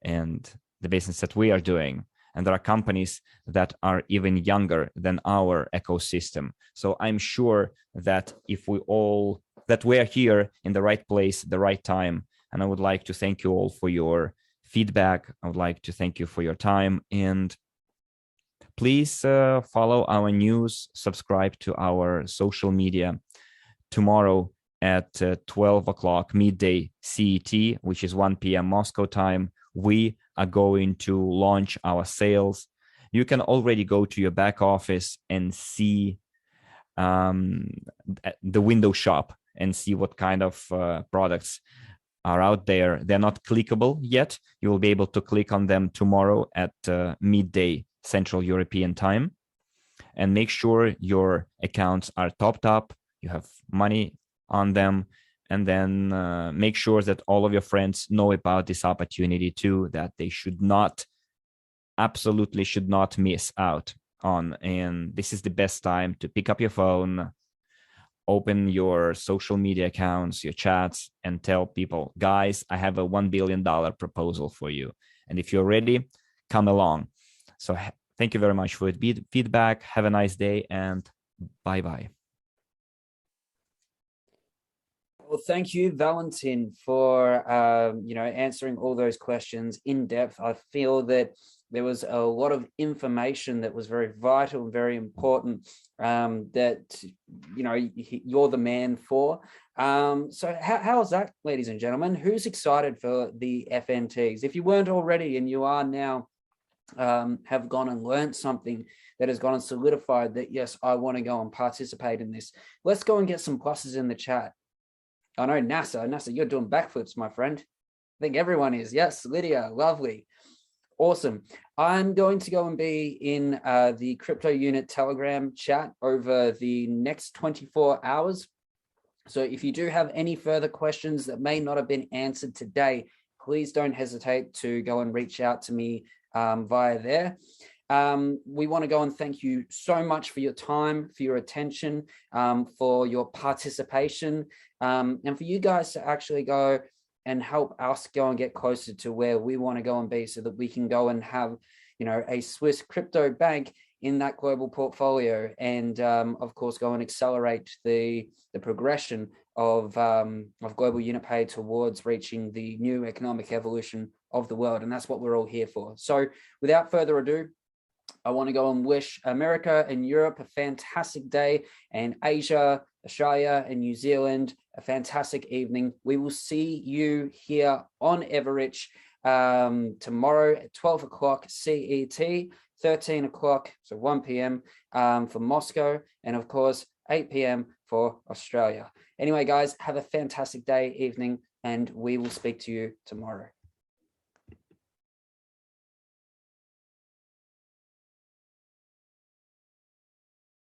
and the business that we are doing. And there are companies that are even younger than our ecosystem. So I'm sure that if we are here in the right place, the right time. And I would like to thank you all for your feedback. I would like to thank you for your time. And please follow our news, subscribe to our social media. Tomorrow at 12 o'clock midday CET, which is 1 p.m. Moscow time, we are going to launch our sales. You can already go to your back office and see the window shop and see what kind of products are out there. They're not clickable yet. You will be able to click on them tomorrow at midday Central European time. And make sure your accounts are topped up, you have money on them, and then make sure that all of your friends know about this opportunity too, that they absolutely should not miss out on. And this is the best time to pick up your phone, open your social media accounts, your chats, and tell people, guys, I have a $1 billion proposal for you. And if you're ready, come along. So thank you very much for the feedback. Have a nice day and bye-bye. Well, thank you, Valentin, for answering all those questions in depth. I feel that there was a lot of information that was very vital and very important that you're the man for. So how's that, ladies and gentlemen? Who's excited for the FNTs? If you weren't already and you are now, have gone and learned something that has gone and solidified that, yes, I want to go and participate in this. Let's go and get some pluses in the chat. I know NASA, you're doing backflips, my friend. I think everyone is. Yes, Lydia, lovely. Awesome. I'm going to go and be in the Crypto Unit Telegram chat over the next 24 hours. So if you do have any further questions that may not have been answered today, please don't hesitate to go and reach out to me via there. We want to go and thank you so much for your time, for your attention, for your participation, and for you guys to actually go and help us go and get closer to where we want to go and be, so that we can go and have, a Swiss crypto bank in that global portfolio, and of course go and accelerate the progression of global unit pay towards reaching the new economic evolution of the world. And that's what we're all here for. So without further ado, I want to go and wish America and Europe a fantastic day, and Asia, Australia and New Zealand a fantastic evening. We will see you here on Evorich tomorrow at 12 o'clock CET, 13 o'clock, so 1 p.m. For Moscow, and of course 8 p.m. for Australia. Anyway, guys, have a fantastic day, evening, and we will speak to you tomorrow.